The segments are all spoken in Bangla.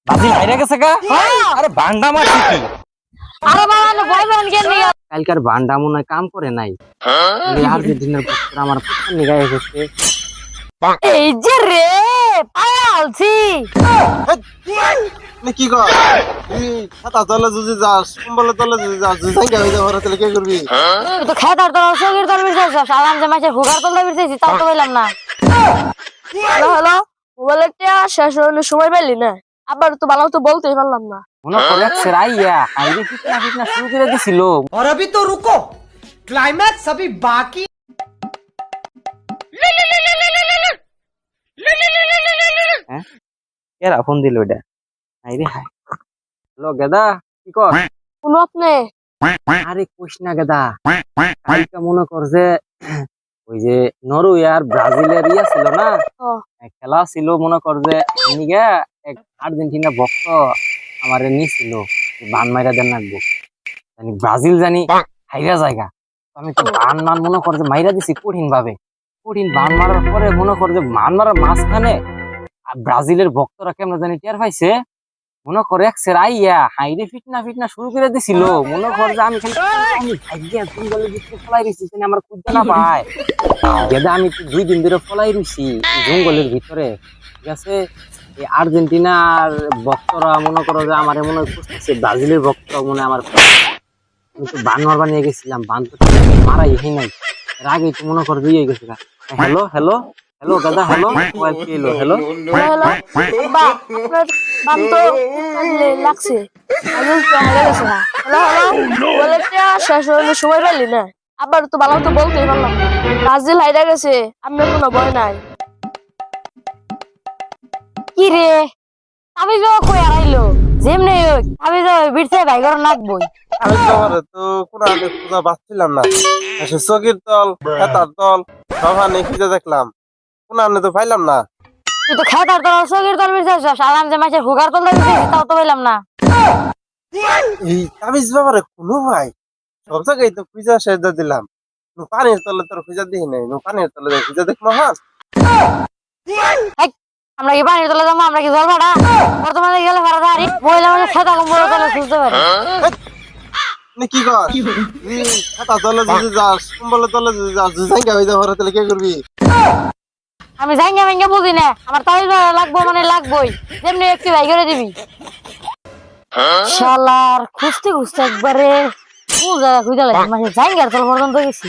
বাজি হাইরা গেছে গা। আরে বান্ডা মারছি কি? আরে বাবা না ভয় পান কেন নিয়া কালকার বান্ডা মনে হয় কাম করে নাই। আর যে দিনের বক্তরা আমার পুত্র নিগায় গেছে। এই যে রে পায়ালছি কি কর ছাতা তলে যদি যাস কম্বলের তলে যদি যাস তুই জায়গা হয়ে যাওয়ার তাহলে কি করবি? তুই তো খেতার তোর সগির তোর বিরছে সালাম যে মাছের হুগার তোলা বিরছেছি তাও তো বললাম না। হ্যালো হ্যালো মোবাইলের টিয়া শেষ হলে সময় পেলি না আবার তো ভালো তো বলতেই পারলাম না। মনে করে সেরাইয়া আইরে ফিটনা ফিটনা শুরু করে দিছিল। और अभी तो रुको क्लाइमैक्स अभी बाकी হ্যাঁ এরা ফোন দিল ওটা। আইরে হাই হ্যালো গেদা কি কর? শুনো আপনি আরে কইস না গেদা, কালকে মনে কর যে ওই যে নরওয়ে আর ব্রাজিলের ইয়া ছিল না, ও। খেলা ছিল মনে কর যে নিগা এক আর্জেন্টিনা ভক্ত আমারে নিছিল বান মাইরা দেন নাকবো জানি ব্রাজিল জানি হাইরা জায়গা। আমি তো বান মান মনে কর যে মাইরা দিছি কঠিন ভাবে। কঠিন বান মারার পরে মনে কর যে মান মারার মাঝখানে ব্রাজিলের ভক্তরা কেমন জানি টের পাইছে। মনে করে এক সেরাইয়া হাইরে ফিটনা ফিটনা শুরু করে দিছিল। মনে কর যে আমি খালি আমি ভাগ্যে তুমি বলে দিতে ফলাই রইছি জানি আমার খুঁজতে না পায়। গেদা আমি তো 2 দিন ধরে ফলাই রইছি জঙ্গলের ভিতরে, ঠিক আছে। এই আর্জেন্টিনার ভক্তরা মনে করো যে আমার মনে খুঁজতেছে, ব্রাজিলের ভক্তরা মনে আমার আমি তো বান মারবা নিয়ে গেছিলাম, বান তো মারাই হই নাই। এর আগে তো মনে কর দিয়ে গেছে। হ্যালো হ্যালো হ্যালো গাদা হ্যালো মোবাইল কি এলো হ্যালো হ্যালো বা আপনার বাম তো লাগছে আমি তো হারিয়ে গেছে না। হ্যালো হ্যালো মোবাইলের টিয়া শেষ হলে সময় পেলি না আবার তো ভালো তো বলতেই পারলাম না। ব্রাজিল হাইরা গেছে আপনার কোনো ভয় নাই। কি রে আমি যে কই হারাইলো যেমনে আমি যে বিরছে ভাই ঘর নাকবই আমি তোমারে তো কোন আগে খুঁজা পাচ্ছিলাম না। সে চকির তল খেতার তল সবাই খুঁজে দেখলাম, কোন আনে তো পাইলাম না। তুই তো খেতার তোর সগির তোর বিরছে সালাম যে মাছের হুগার তোলা বিরছেছি তাও তো বললাম না। এই তাবিজ ব্যাপারে কোনো ভাই সব জায়গায় তো খুঁজা সেজা দিলাম, পানির তলে তোর খুঁজা দিই নাই, পানির তলে খুঁজা দেখ মহান। আমরা কি পানির তলে যাবো? আমরা কি জল ভাড়া বর্তমানে গেলে ভাড়া দাঁড়ি মহিলা মানে খেতা কম্বল তলে খুঁজতে পারে। কি কর খেতা তলে যদি যাস কম্বলের তলে যদি যাস তুই জায়গা হয়ে যাওয়ার তাহলে কি করবি? আমি জাঙ্গা ভেঙ্গা বুঝি না, আমার তাবিজ লাগবো মানে লাগবোই, যেমনি একটু ভাই করে দিবি। শালার খুঁজতে খুঁজতে একবারে কোন জায়গা খুঁজে লাগছে মানে জাঙ্গার তল পর্যন্ত গেছি।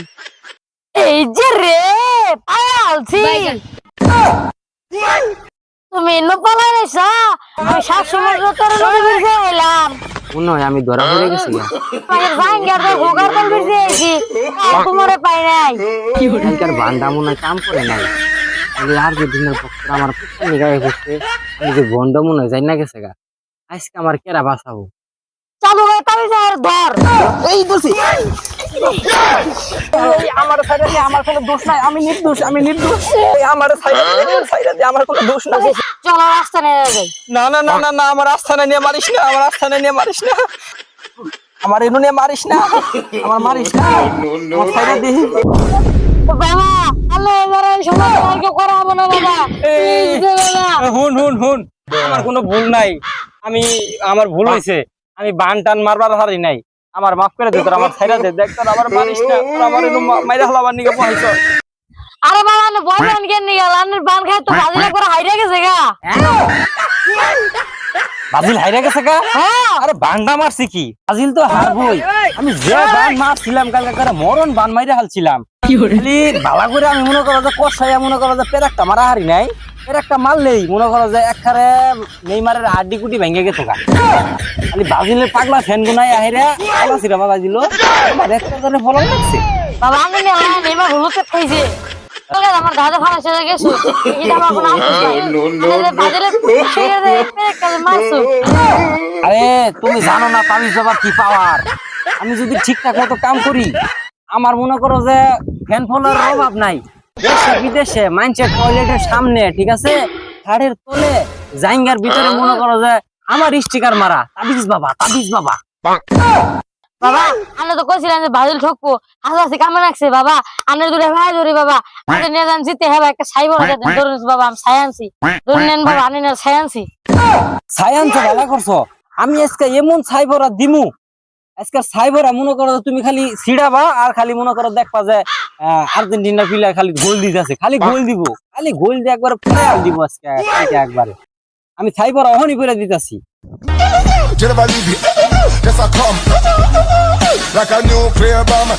এই যে রে পায়ালছি তুমি নোপালাই রেছা আমি 7 সময় তোর নদী বিরছে এলাম মনে হয় আমি ধরা পড়ে গেছি। মানে জাঙ্গার তল হুগার তল বিরছে আইছি তোমারে পাই নাই। কালকার বান্ডা মনে হয় কাম করে নাই। আর যে দিনের ভক্তরা আমার পুত্র নিগায় গেছে, আমি যে বন্ড মনে হয় যাই না গেছে গা। আজকে আমার কেরা বাঁচাবো? চালু করে তাবিজ আর ধর এই বলছি আমার সাইডে দিয়ে আমার কোনো দোষ নাই, আমি নির্দোষ, আমি নির্দোষ। আমার সাইডে দিয়ে আমার কোনো দোষ নাই। চলো রাস্তা নিয়ে যাই। না না না না না আমার আস্থানে নিয়ে মারিস না, আমার আস্থানে নিয়ে মারিস না, আমার এনু নিয়ে মারিস না, আমার মারিস না, আমার সাইডে দিয়ে। বাবা আল্লাহ এবারে সময় আর কেউ করা হবে না বাবা প্লিজ দে বাবা। হুন হুন হুন আমার কোনো ভুল নাই, আমার ভুল হয়েছে, আমি বান টান মারবার হারি নাই, আমার মাফ করে দে, তোর আমার ছাইরা দে, দেখ তোর আমার মারিস না, তোর আমার এনু মাইরা হলাবার নিকে পয়স। আরে বাবা না ভয় পান কেন নি গেল আনের বান খাই তো বাজিলে করে হাইরে গেছে গা। বাজিল হাইরা গেছে গা? হ্যাঁ আরে বান্ডা মারছি কি, বাজিল তো হারবই। আমি যে বান মারছিলাম কালকে করে মরণ বান মাইরা হালছিলাম, খালি বালা করে আমি মনে করো যে কষাইয়া মনে করো যে পেরাকটা মারা হারি নাই, পেরাকটা মারলেই মনে করো যে একখারে নেইমারের হাড্ডি কুটি ভেঙে গেছে গা। খালি বাজিলের পাগলা ফ্যান গুনাই আহেরা ফলা ছিল বাজিল আমার একটা করে ফলন লাগছে। বাবা আমি নে নেমা হলুতে খাইছে ওকে আমার দাদা ফালা চলে গেছে এটা আমার কোনো আফসোস নাই বাজিলে ছেড়ে দে কাল মারছো। আরে তুমি জানো না তাবিজ বাবার কি পাওয়ার। আমি যদি ঠিকঠাক মতো কাম করি, আমার মনে করো যে ফ্যান ফলোয়ার অভাব নাই। দেশে বিদেশে মানুষের টয়লেটের সামনে, ঠিক আছে, খাড়ের তলে জাইঙ্গার ভিতরে মনে করো যে আমার স্টিকার মারা তাবিজ বাবা, তাবিজ বাবা। বাবা আনে তো কইছিলেন যে ব্রাজিল ঠকবো হাসি কামে রাখছে বাবা আনে দূরে ভাই ধরি বাবা আনে নিয়ে যান জিতে হবে একটা সাইবর ধরুন বাবা আমি সায়ান্সি ধরে নেন বাবা আনে না সায়ান্সি সায়ান্স ভালো করছো আমি আজকে এমন সাইবরা দিমু আজকে সাইবরা মনে করো যে তুমি খালি ছিড়াবা আর খালি মনে করো দেখবা যে আর্জেন্টিনার প্লেয়ার খালি গোল দিতেছে খালি গোল দিব খালি গোল দিয়ে একবার ফেল দিব আজকে একবারে আমি সাইবরা অহনি করে দিতেছি Never leave it. Yes, I come like a nuclear bomb.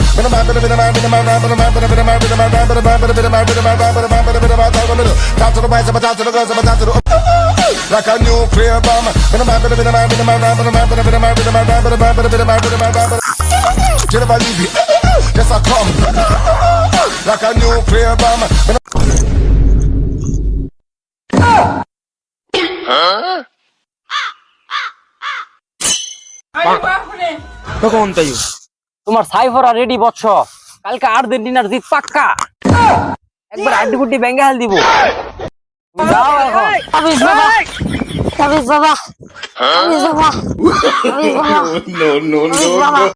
Talk to the boys, talk to the girls, talk to the like a nuclear bomb. Never leave it. Yes, I come like a nuclear bomb. তোমার সাইফরা রেডি বৎস কালকে আর্জেন্টিনার জিত পাক্কা একবার আড্ডি গুড্ডি বেঙ্গাল দিব তুমি যাও এখন তাবিজ বাবা তাবিজ বাবা তাবিজ বাবা তাবিজ বাবা No, no, তাবিজ বাবা